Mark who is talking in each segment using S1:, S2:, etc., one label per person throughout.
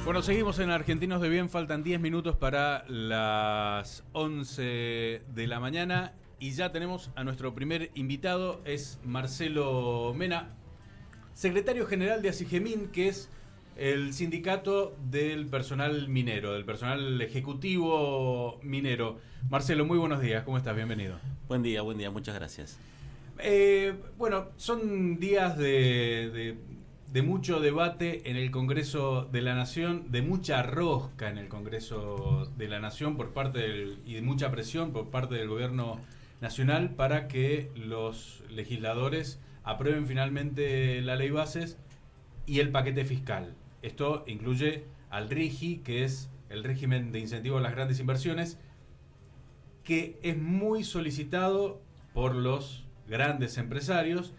S1: Bueno, seguimos en Argentinos de Bien, faltan 10 minutos para las 11 de la mañana y ya tenemos a nuestro primer invitado, es Marcelo Mena, secretario general de ASIGEMIN, que es el sindicato del personal minero, del personal ejecutivo minero. Marcelo, muy buenos días, ¿cómo estás? Bienvenido.
S2: Buen día, muchas gracias.
S1: Bueno, son días de mucho debate en el Congreso de la Nación, de mucha rosca en el Congreso de la Nación y de mucha presión por parte del gobierno nacional para que los legisladores aprueben finalmente la ley bases y el paquete fiscal. Esto incluye al RIGI, que es el régimen de incentivo a las grandes inversiones, que es muy solicitado por los grandes empresarios,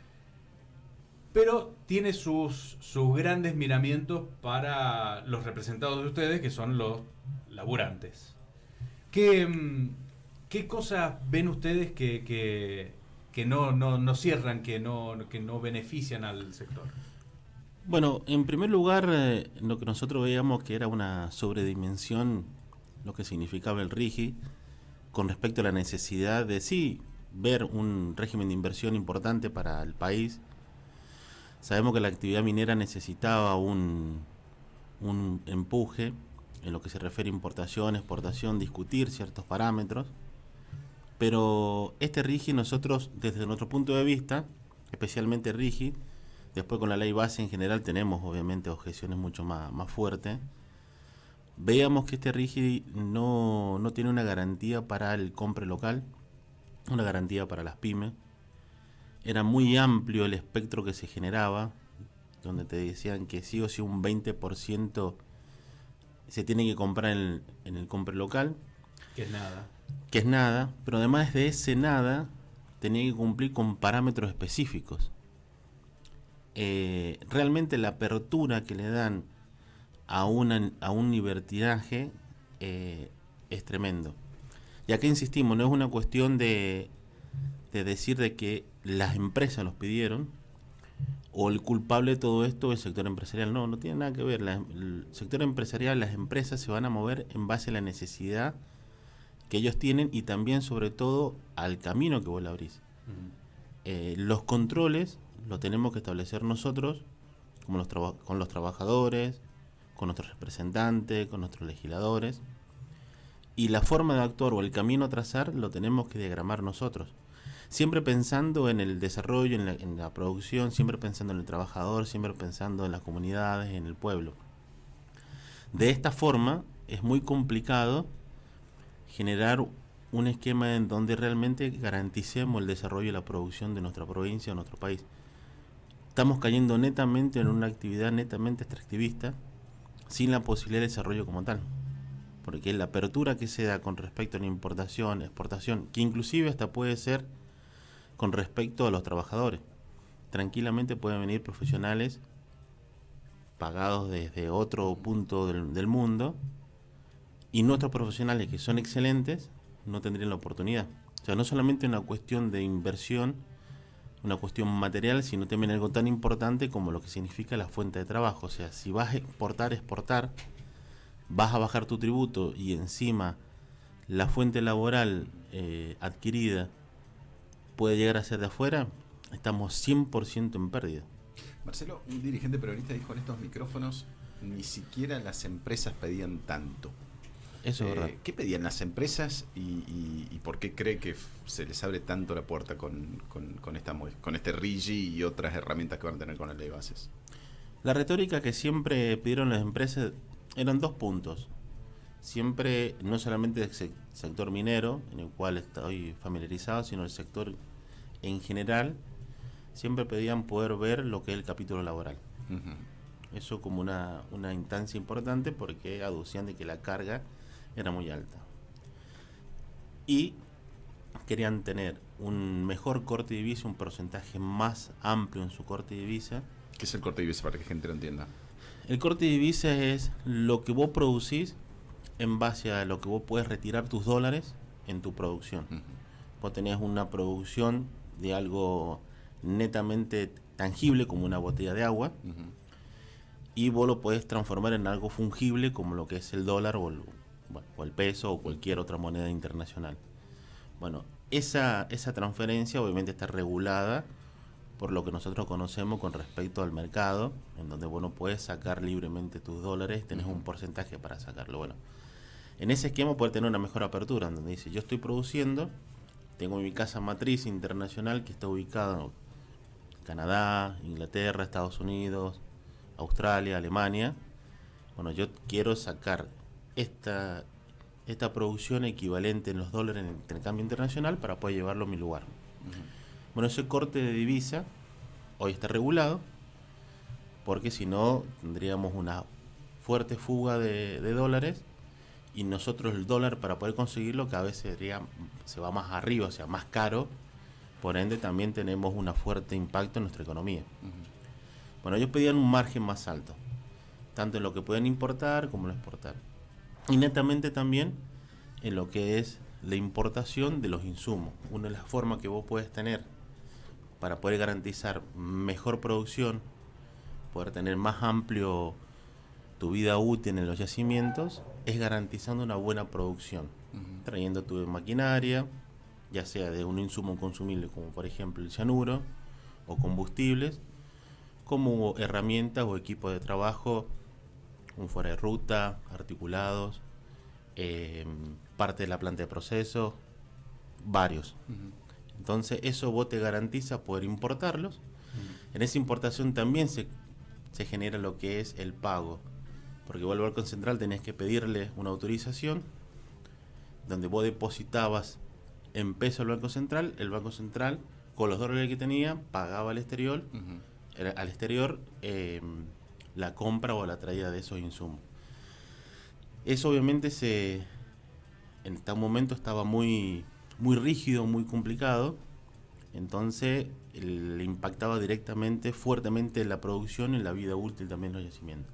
S1: pero tiene sus grandes miramientos para los representados de ustedes, que son los laburantes. ¿Qué cosas ven ustedes que no cierran, que no benefician al sector?
S2: Bueno, en primer lugar, lo que nosotros veíamos que era una sobredimensión, lo que significaba el RIGI, con respecto a la necesidad de sí ver un régimen de inversión importante para el país. Sabemos que la actividad minera necesitaba un empuje en lo que se refiere a importación, exportación, discutir ciertos parámetros, pero este RIGI nosotros, desde nuestro punto de vista, especialmente RIGI, después con la ley base en general tenemos obviamente objeciones mucho más fuertes. Veíamos que este RIGI no tiene una garantía para el compre local, una garantía para las pymes. Era muy amplio el espectro que se generaba, donde te decían que sí o sí un 20% se tiene que comprar en el compre local.
S1: Que es nada.
S2: Que es nada, pero además de ese nada tenía que cumplir con parámetros específicos. Realmente la apertura que le dan a un libertinaje es tremendo. Y acá insistimos, no es una cuestión de decir de que las empresas los pidieron o el culpable de todo esto es el sector empresarial. No tiene nada que ver. El sector empresarial, las empresas se van a mover en base a la necesidad que ellos tienen y también sobre todo al camino que vos le abrís. Los controles los tenemos que establecer nosotros con los trabajadores, con nuestros representantes, con nuestros legisladores, y la forma de actuar o el camino a trazar lo tenemos que diagramar nosotros, siempre pensando en el desarrollo, en la producción, siempre pensando en el trabajador, siempre pensando en las comunidades, en el pueblo. De esta forma es muy complicado generar un esquema en donde realmente garanticemos el desarrollo y la producción de nuestra provincia o nuestro país. Estamos cayendo netamente en una actividad netamente extractivista, sin la posibilidad de desarrollo como tal. Porque la apertura que se da con respecto a la importación, exportación, que inclusive hasta puede ser con respecto a los trabajadores. Tranquilamente pueden venir profesionales pagados desde otro punto del mundo, y nuestros profesionales que son excelentes no tendrían la oportunidad. O sea, no solamente una cuestión de inversión, una cuestión material, sino también algo tan importante como lo que significa la fuente de trabajo. O sea, si vas a exportar, vas a bajar tu tributo y encima la fuente laboral adquirida puede llegar a ser de afuera, estamos 100% en pérdida.
S3: Marcelo, un dirigente peronista dijo en estos micrófonos, ni siquiera las empresas pedían tanto.
S2: Eso es verdad.
S3: ¿Qué pedían las empresas y por qué cree que se les abre tanto la puerta con este RIGI y otras herramientas que van a tener con la ley de bases?
S2: La retórica que siempre pidieron las empresas eran dos puntos. Siempre, no solamente el sector minero, en el cual estoy familiarizado, sino el sector en general, siempre pedían poder ver lo que es el capítulo laboral. Eso como una instancia importante, porque aducían de que la carga era muy alta. Y querían tener un mejor corte de divisa, un porcentaje más amplio en su corte de divisa.
S3: ¿Qué es el corte de divisa para que la gente lo entienda?
S2: El corte de divisa es lo que vos producís en base a lo que vos puedes retirar tus dólares en tu producción. Vos tenés una producción de algo netamente tangible como una botella de agua, y vos lo podés transformar en algo fungible como lo que es el dólar o el peso o cualquier otra moneda internacional. Bueno, esa transferencia obviamente está regulada por lo que nosotros conocemos con respecto al mercado, en donde vos no puedes sacar libremente tus dólares, tenés un porcentaje para sacarlo. Bueno, en ese esquema puede tener una mejor apertura, en donde dice, yo estoy produciendo, tengo mi casa matriz internacional que está ubicada en Canadá, Inglaterra, Estados Unidos, Australia, Alemania. Bueno, yo quiero sacar esta producción equivalente en los dólares en el intercambio internacional para poder llevarlo a mi lugar. Bueno, ese corte de divisa hoy está regulado, porque si no tendríamos una fuerte fuga de dólares, y nosotros el dólar, para poder conseguirlo, cada vez se va más arriba, o sea, más caro. Por ende también tenemos un fuerte impacto en nuestra economía. Bueno, ellos pedían un margen más alto, tanto en lo que pueden importar como lo exportar, y netamente también en lo que es la importación de los insumos. Una de las formas que vos puedes tener para poder garantizar mejor producción, poder tener más amplio tu vida útil en los yacimientos, es garantizando una buena producción, trayendo tu maquinaria, ya sea de un insumo consumible como por ejemplo el cianuro, o combustibles, como herramientas o equipos de trabajo, un fuera de ruta, articulados, parte de la planta de proceso, varios. Entonces eso vos te garantiza poder importarlos. En esa importación también se genera lo que es el pago, porque vos al Banco Central tenés que pedirle una autorización donde vos depositabas en peso al Banco Central, el Banco Central con los dólares que tenía pagaba al exterior, la compra o la traída de esos insumos. Eso obviamente en este momento estaba muy rígido, muy complicado, entonces le impactaba directamente, fuertemente en la producción y en la vida útil también de los yacimientos.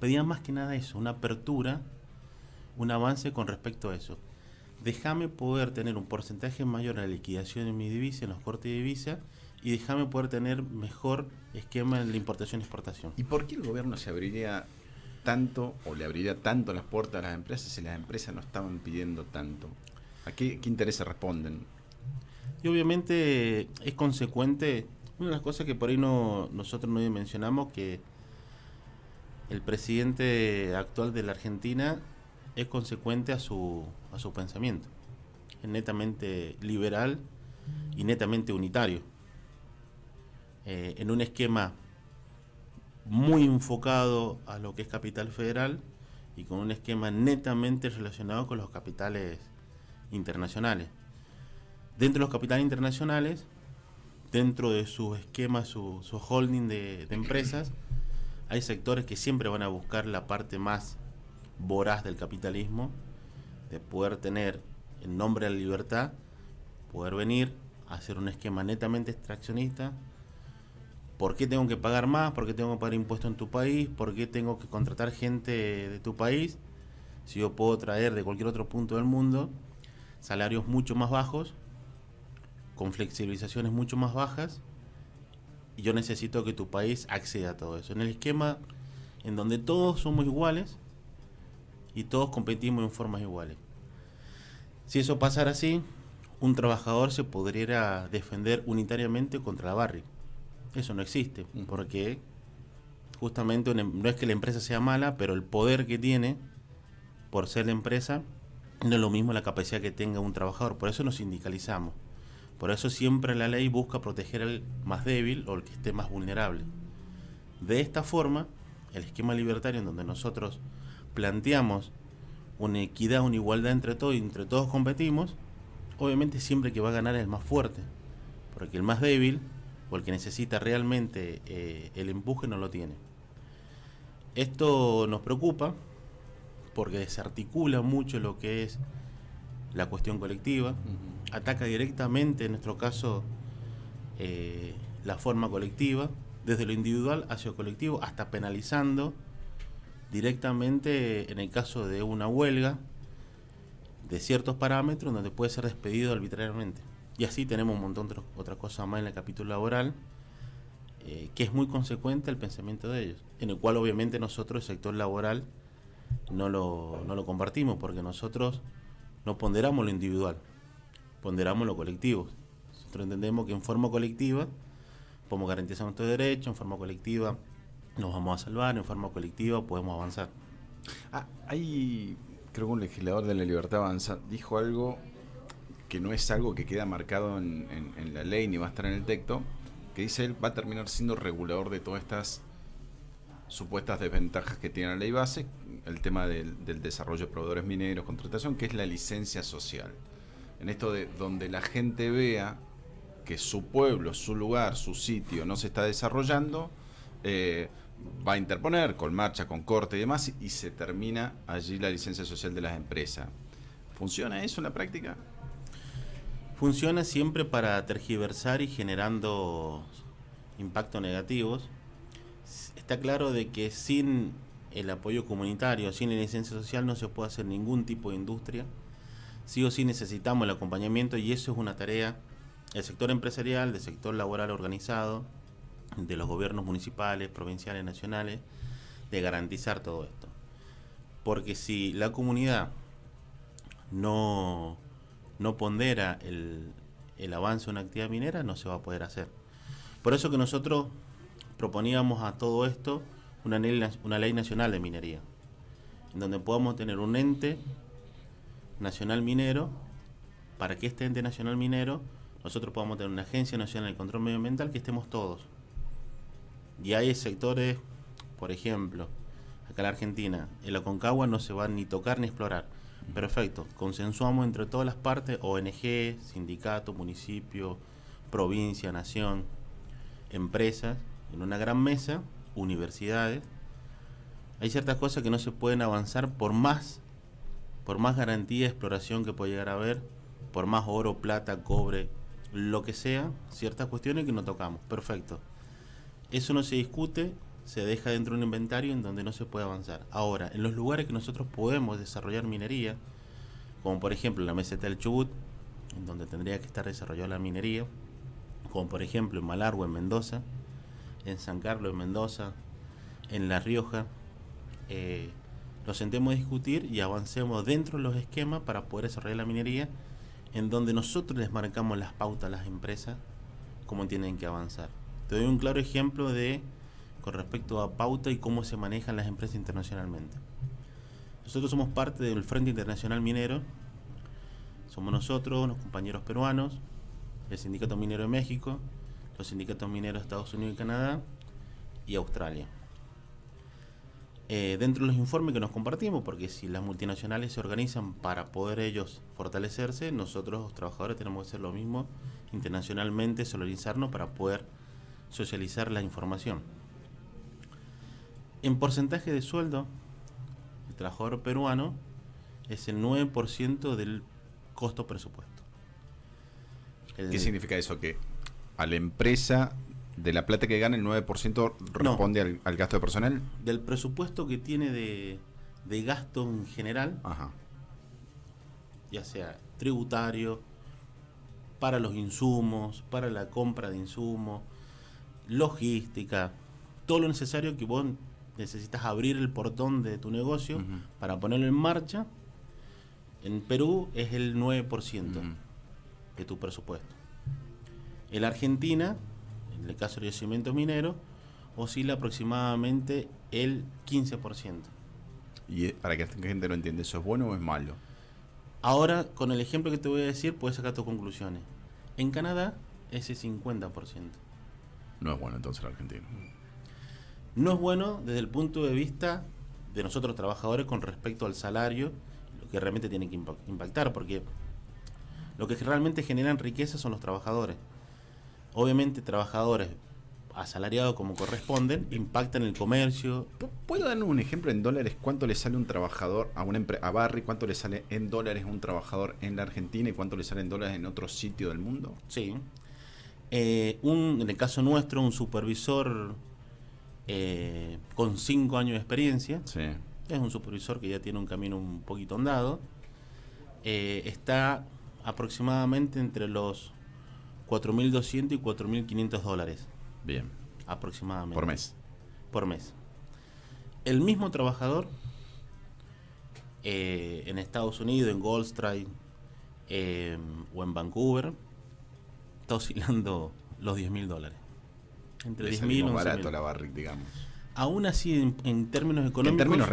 S2: Pedían más que nada eso, una apertura, un avance con respecto a eso. Déjame poder tener un porcentaje mayor en la liquidación de mi divisa, en los cortes de divisa, y déjame poder tener mejor esquema en la importación y exportación.
S3: ¿Y por qué el gobierno se abriría tanto o le abriría tanto las puertas a las empresas si las empresas no estaban pidiendo tanto? ¿A qué intereses responden?
S2: Y obviamente es consecuente, una de las cosas que por ahí nosotros no mencionamos, que el presidente actual de la Argentina es consecuente a su pensamiento. Es netamente liberal y netamente unitario. En un esquema muy enfocado a lo que es capital federal y con un esquema netamente relacionado con los capitales internacionales. Dentro de los capitales internacionales, dentro de su esquema, su holding de empresas, hay sectores que siempre van a buscar la parte más voraz del capitalismo, de poder tener, en nombre de la libertad, poder venir a hacer un esquema netamente extraccionista. ¿Por qué tengo que pagar más? ¿Por qué tengo que pagar impuestos en tu país? ¿Por qué tengo que contratar gente de tu país si yo puedo traer de cualquier otro punto del mundo salarios mucho más bajos, con flexibilizaciones mucho más bajas, y yo necesito que tu país acceda a todo eso? En el esquema en donde todos somos iguales y todos competimos en formas iguales. Si eso pasara así, un trabajador se podría defender unitariamente contra la barri. Eso no existe, porque justamente no es que la empresa sea mala, pero el poder que tiene por ser la empresa no es lo mismo la capacidad que tenga un trabajador. Por eso nos sindicalizamos. Por eso siempre la ley busca proteger al más débil o al que esté más vulnerable. De esta forma, el esquema libertario, en donde nosotros planteamos una equidad, una igualdad entre todos y entre todos competimos, obviamente siempre que va a ganar es el más fuerte, porque el más débil o el que necesita realmente el empuje no lo tiene. Esto nos preocupa porque desarticula mucho lo que es la cuestión colectiva, ataca directamente, en nuestro caso, la forma colectiva, desde lo individual hacia lo colectivo, hasta penalizando directamente en el caso de una huelga de ciertos parámetros donde puede ser despedido arbitrariamente. Y así tenemos un montón de otras cosas más en el capítulo laboral, que es muy consecuente al pensamiento de ellos, en el cual obviamente nosotros, el sector laboral, no lo compartimos, porque nosotros no ponderamos lo individual, ponderamos lo colectivo. Nosotros entendemos que en forma colectiva podemos garantizar nuestros derechos, en forma colectiva nos vamos a salvar, en forma colectiva podemos avanzar.
S3: Creo que un legislador de La Libertad Avanza dijo algo que no es algo que queda marcado en la ley ni va a estar en el texto, que dice él va a terminar siendo regulador de todas estas supuestas desventajas que tiene la ley base, el tema del desarrollo de proveedores mineros, contratación, que es la licencia social. En esto de donde la gente vea que su pueblo, su lugar, su sitio no se está desarrollando, va a interponer con marcha, con corte y demás, y se termina allí la licencia social de las empresas. ¿Funciona eso en la práctica?
S2: Funciona siempre para tergiversar y generando impactos negativos. Está claro de que sin el apoyo comunitario, sin la licencia social, no se puede hacer ningún tipo de industria. Sí o sí necesitamos el acompañamiento, y eso es una tarea del sector empresarial, del sector laboral organizado, de los gobiernos municipales, provinciales, nacionales, de garantizar todo esto. Porque si la comunidad no pondera el avance de una actividad minera, no se va a poder hacer. Por eso que nosotros proponíamos a todo esto una ley nacional de minería, en donde podamos tener un ente nacional minero, para que este ente nacional minero, nosotros podamos tener una agencia nacional de control medioambiental, que estemos todos. Y hay sectores, por ejemplo, acá en la Argentina, el Aconcagua no se va ni tocar ni explorar. Perfecto, consensuamos entre todas las partes, ONG, sindicato, municipio, provincia, nación, empresas, en una gran mesa, universidades. Hay ciertas cosas que no se pueden avanzar por más garantía de exploración que pueda llegar a haber, por más oro, plata, cobre, lo que sea, ciertas cuestiones que no tocamos. Perfecto. Eso no se discute, se deja dentro de un inventario en donde no se puede avanzar. Ahora, en los lugares que nosotros podemos desarrollar minería, como por ejemplo la meseta del Chubut, en donde tendría que estar desarrollada la minería, como por ejemplo en Malargüe, en Mendoza, en San Carlos, en Mendoza, en La Rioja, nos sentemos a discutir y avancemos dentro de los esquemas para poder desarrollar la minería, en donde nosotros les marcamos las pautas a las empresas, cómo tienen que avanzar. Te doy un claro ejemplo con respecto a pauta y cómo se manejan las empresas internacionalmente. Nosotros somos parte del Frente Internacional Minero, somos nosotros, los compañeros peruanos, el Sindicato Minero de México, los sindicatos mineros de Estados Unidos y Canadá y Australia. Dentro de los informes que nos compartimos, porque si las multinacionales se organizan para poder ellos fortalecerse, nosotros los trabajadores tenemos que hacer lo mismo internacionalmente, solidarizarnos para poder socializar la información. En porcentaje de sueldo, el trabajador peruano es el 9% del costo presupuesto.
S3: ¿Qué significa eso? Que a la empresa, de la plata que gana, el 9% responde al gasto de personal.
S2: Del presupuesto que tiene de gasto en general,
S3: ajá,
S2: ya sea tributario, para los insumos, para la compra de insumos, logística, todo lo necesario que vos necesitas abrir el portón de tu negocio para ponerlo en marcha. En Perú es el 9% de tu presupuesto. En la Argentina, en el caso del yacimiento minero, oscila aproximadamente el 15%.
S3: Y para que la gente lo entienda, ¿eso es bueno o es malo?
S2: Ahora, con el ejemplo que te voy a decir, puedes sacar tus conclusiones. En Canadá, ese 50%.
S3: No es bueno entonces el argentino.
S2: No es bueno desde el punto de vista de nosotros trabajadores con respecto al salario, lo que realmente tiene que impactar, porque lo que realmente generan riqueza son los trabajadores. Obviamente trabajadores asalariados como corresponden, impactan el comercio.
S3: ¿Puedo dar un ejemplo en dólares? ¿Cuánto le sale un trabajador a Barry? ¿Cuánto le sale en dólares un trabajador en la Argentina? ¿Y cuánto le sale en dólares en otro sitio del mundo?
S2: Sí. En el caso nuestro, un supervisor con 5 años de experiencia,
S3: sí,
S2: es un supervisor que ya tiene un camino un poquito andado, está aproximadamente entre los $4.200 y $4.500.
S3: Bien.
S2: aproximadamente.
S3: Por mes.
S2: Por mes. El mismo trabajador en Estados Unidos, en Goldstrike o en Vancouver, está oscilando los $10.000. Entre
S3: Le
S2: 10.000
S3: salimos
S2: y
S3: barato
S2: 11.000.
S3: la Barrick, digamos.
S2: Aún así, en términos económicos,
S3: En términos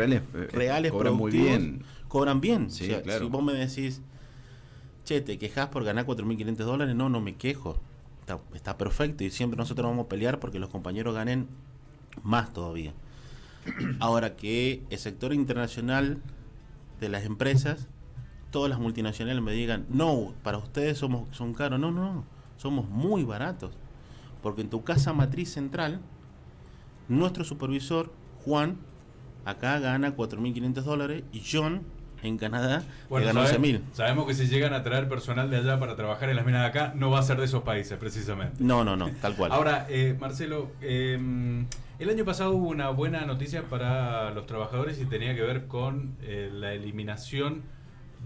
S2: reales,
S3: cobran muy
S2: productivos,
S3: bien.
S2: cobran bien.
S3: Sí,
S2: O sea,
S3: claro.
S2: si vos me decís, che, ¿te quejas por ganar $4.500? No, no me quejo. Está perfecto y siempre nosotros vamos a pelear porque los compañeros ganen más todavía. Ahora que el sector internacional de las empresas, todas las multinacionales me digan, no, para ustedes son caros. No, no, somos muy baratos. Porque en tu casa matriz central, nuestro supervisor, Juan, acá gana $4.500 y John, en Canadá,
S1: Bueno,
S2: gana 11.000.
S1: sabemos que si llegan a traer personal de allá para trabajar en las minas de acá, no va a ser de esos países, precisamente.
S2: No, tal cual.
S1: Ahora, Marcelo, el año pasado hubo una buena noticia para los trabajadores y tenía que ver con la eliminación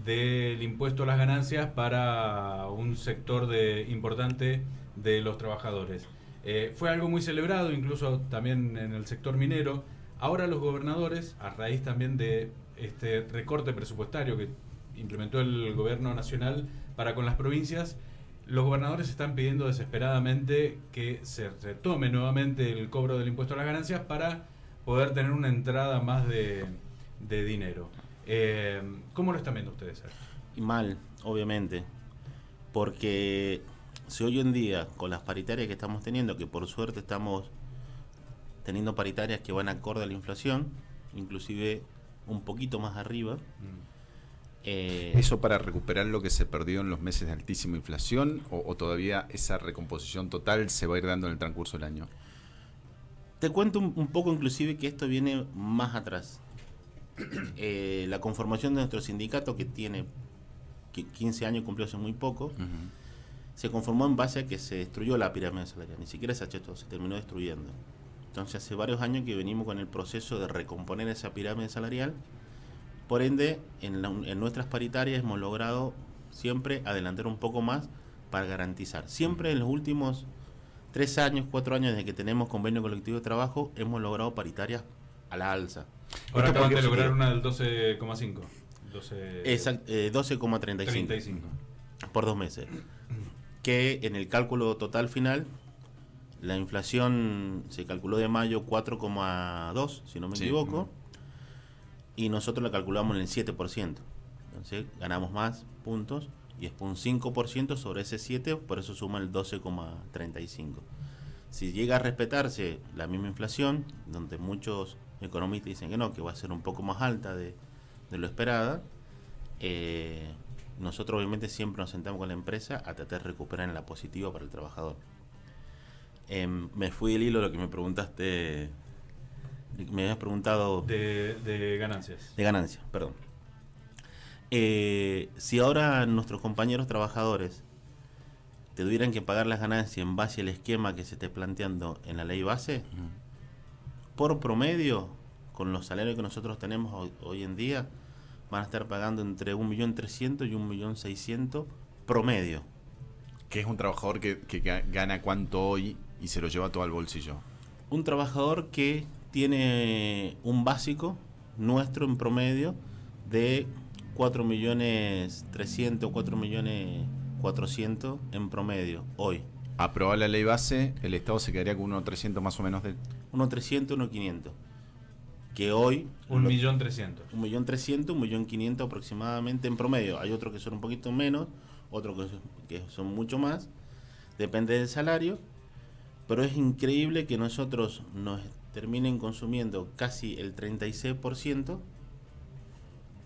S1: del impuesto a las ganancias para un sector importante de los trabajadores. Fue algo muy celebrado, incluso también en el sector minero. Ahora los gobernadores, a raíz también de este recorte presupuestario que implementó el gobierno nacional para con las provincias, los gobernadores están pidiendo desesperadamente que se retome nuevamente el cobro del impuesto a las ganancias para poder tener una entrada más de dinero. ¿Cómo lo están viendo ustedes?
S2: Y mal, obviamente, porque si hoy en día, con las paritarias que estamos teniendo, que por suerte estamos teniendo paritarias que van acorde a la inflación, inclusive un poquito más arriba.
S3: ¿Eso para recuperar lo que se perdió en los meses de altísima inflación o todavía esa recomposición total se va a ir dando en el transcurso del año?
S2: Te cuento un poco inclusive que esto viene más atrás. La conformación de nuestro sindicato, que tiene 15 años, cumplió hace muy poco, se conformó en base a que se destruyó la pirámide salarial, ni siquiera se achó, se terminó destruyendo. Entonces hace varios años que venimos con el proceso de recomponer esa pirámide salarial. Por ende, en nuestras paritarias hemos logrado siempre adelantar un poco más para garantizar. Siempre en los últimos 3 años, 4 años desde que tenemos convenio colectivo de trabajo, hemos logrado paritarias a la alza.
S1: Ahora acaban de lograr una del 12,5.
S2: 12,35 por 2 meses. Que en el cálculo total final, la inflación se calculó de mayo 4,2, si no me equivoco, y nosotros la calculamos en el 7%. Entonces ganamos más puntos y es un 5% sobre ese 7, por eso suma el 12,35. Si llega a respetarse la misma inflación, donde muchos economistas dicen que no, que va a ser un poco más alta de lo esperada, nosotros obviamente siempre nos sentamos con la empresa a tratar de recuperar en la positiva para el trabajador. Me fui del hilo lo que me preguntaste. Me habías preguntado
S1: de ganancias.
S2: De ganancias, perdón. Si ahora nuestros compañeros trabajadores te tuvieran que pagar las ganancias en base al esquema que se esté planteando en la ley base, por promedio, con los salarios que nosotros tenemos hoy en día, van a estar pagando entre 1.300.000 y 1.600.000 promedio.
S3: ¿Qué es un trabajador que gana cuánto hoy y se lo lleva todo al bolsillo?
S2: Un trabajador que tiene un básico nuestro en promedio de 4.300.000, 4.400.000 en promedio hoy.
S3: Aprobada la ley base, el Estado se quedaría con 1.300.000 más o menos de...
S2: 1.300.000, 1.500.000. Que hoy...
S1: 1.300.000.
S2: 1.300.000, 1.500.000 aproximadamente en promedio. Hay otros que son un poquito menos, otros que son mucho más. Depende del salario. Pero es increíble que nosotros nos terminen consumiendo casi el 36%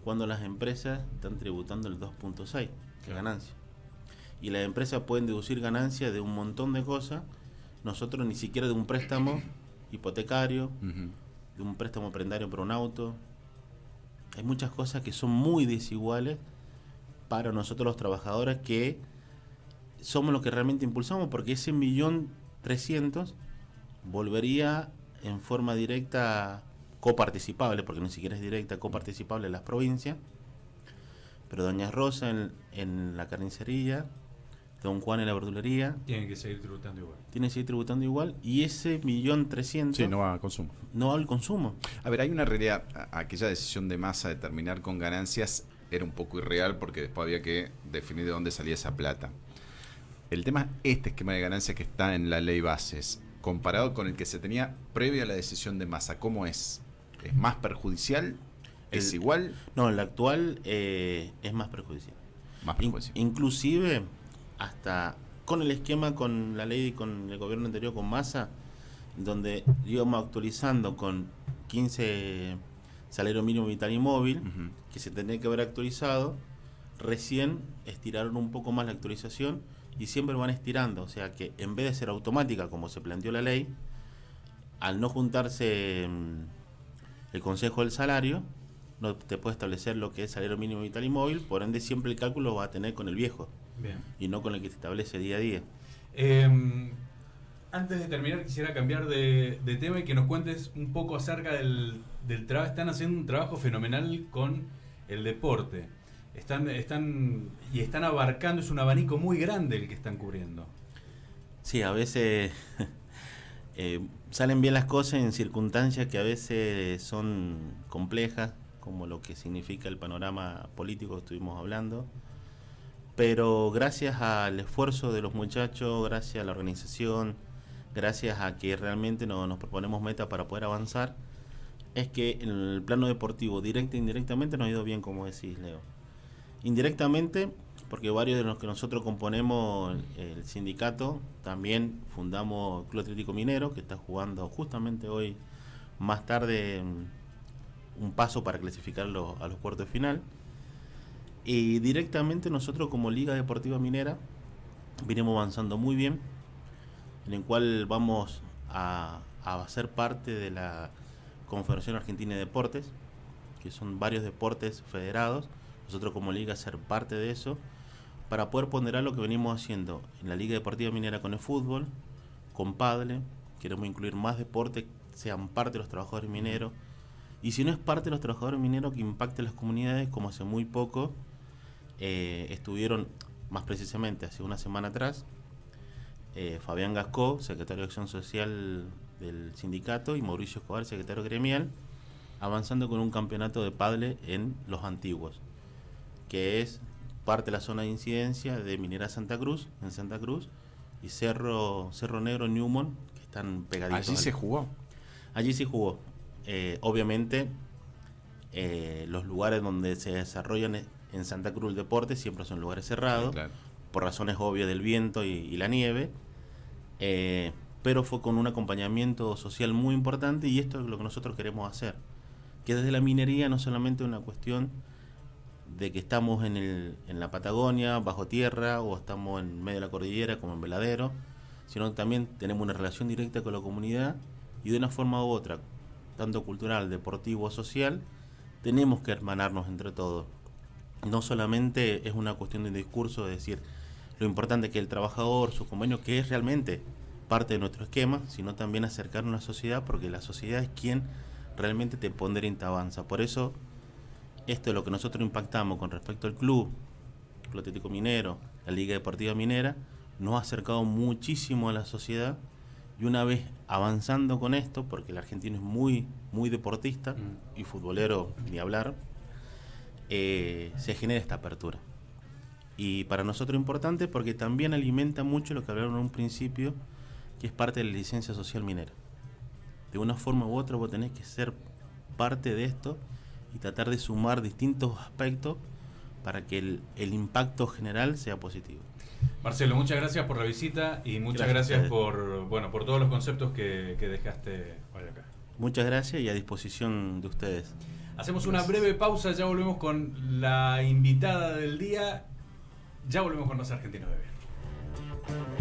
S2: cuando las empresas están tributando el 2.6% de ganancia. Y las empresas pueden deducir ganancias de un montón de cosas. Nosotros ni siquiera de un préstamo hipotecario, de un préstamo prendario para un auto. Hay muchas cosas que son muy desiguales para nosotros los trabajadores, que somos los que realmente impulsamos, porque ese 1.300.000 volvería en forma directa coparticipable, porque ni siquiera es directa, coparticipable en las provincias. Pero Doña Rosa en la carnicería Don Juan en la verdulería.
S1: Tienen que seguir tributando igual.
S2: Tiene que seguir tributando igual. Y ese 1.300.000
S3: Sí, no va a consumo.
S2: no va al consumo.
S3: A ver, hay una realidad. Aquella decisión de Massa de terminar con ganancias era un poco irreal porque después había que definir de dónde salía esa plata. El tema es este esquema de ganancias que está en la ley bases, comparado con el que se tenía previo a la decisión de Massa. ¿Cómo es? ¿Es más perjudicial? ¿Es igual?
S2: No, el actual es más perjudicial.
S3: Más perjudicial.
S2: Inclusive, hasta con el esquema, con la ley, con el gobierno anterior, con Massa, donde íbamos actualizando con 15 salario mínimo vital y móvil,
S3: Ujú.
S2: que se tenía que haber actualizado, recién estiraron un poco más la actualización y siempre van estirando. O sea que en vez de ser automática, como se planteó la ley, al no juntarse el Consejo del Salario, no te puede establecer lo que es salario mínimo vital y móvil, por ende siempre el cálculo va a tener con el viejo
S1: Bien.
S2: y no con el que se establece día a día.
S1: Antes de terminar, quisiera cambiar de tema y que nos cuentes un poco acerca del trabajo. Están haciendo un trabajo fenomenal con el deporte. Están abarcando, es un abanico muy grande el que están cubriendo.
S2: Sí, a veces salen bien las cosas en circunstancias que a veces son complejas, como lo que significa el panorama político que estuvimos hablando. Pero gracias al esfuerzo de los muchachos, gracias a la organización, gracias a que realmente nos proponemos metas para poder avanzar, es que en el plano deportivo, directa e indirectamente, nos ha ido bien, como decís, Leo. Indirectamente, porque varios de los que nosotros componemos el sindicato, también fundamos Club Atlético Minero, que está jugando justamente hoy, más tarde, un paso para clasificar a los cuartos de final. Y directamente nosotros como Liga Deportiva Minera venimos avanzando muy bien, en el cual vamos a ser parte de la Confederación Argentina de Deportes, que son varios deportes federados. Nosotros como Liga ser parte de eso, para poder ponderar lo que venimos haciendo en la Liga Deportiva Minera con el fútbol, con pádel. Queremos incluir más deportes, sean parte de los trabajadores mineros, y si no es parte de los trabajadores mineros, que impacte las comunidades, como hace muy poco estuvieron, más precisamente hace una semana atrás, Fabián Gascó, secretario de Acción Social del sindicato, y Mauricio Escobar, secretario gremial, avanzando con un campeonato de pádel en Los Antiguos, que es parte de la zona de incidencia de Minera Santa Cruz, en Santa Cruz, y Cerro Negro, Newmont, que están pegaditos.
S3: ¿Allí se jugó?
S2: Allí se jugó. Obviamente, los lugares donde se desarrollan en Santa Cruz el deporte siempre son lugares cerrados,
S3: Sí, claro.
S2: por razones obvias del viento y la nieve, pero fue con un acompañamiento social muy importante, y esto es lo que nosotros queremos hacer, que desde la minería no solamente una cuestión de que estamos en la Patagonia, bajo tierra, o estamos en medio de la cordillera como en Veladero, sino que también tenemos una relación directa con la comunidad, y de una forma u otra, tanto cultural, deportivo o social, tenemos que hermanarnos entre todos. No solamente es una cuestión de discurso, de decir lo importante que el trabajador, su convenio, que es realmente parte de nuestro esquema, sino también acercarnos a la sociedad, porque la sociedad es quien realmente te pondera y te avanza. Por eso, esto es lo que nosotros impactamos con respecto al Club Atlético Minero, la Liga Deportiva Minera, nos ha acercado muchísimo a la sociedad, y una vez avanzando con esto, porque el argentino es muy, muy deportista, y futbolero ni hablar, se genera esta apertura. Y para nosotros es importante porque también alimenta mucho lo que hablaron en un principio, que es parte de la licencia social minera. De una forma u otra vos tenés que ser parte de esto y tratar de sumar distintos aspectos para que el impacto general sea positivo.
S1: Marcelo, muchas gracias por la visita y muchas gracias por todos los conceptos que dejaste hoy acá.
S2: Muchas gracias, y a disposición de ustedes.
S1: Hacemos una breve pausa, ya volvemos con la invitada del día, ya volvemos con los argentinos de bien.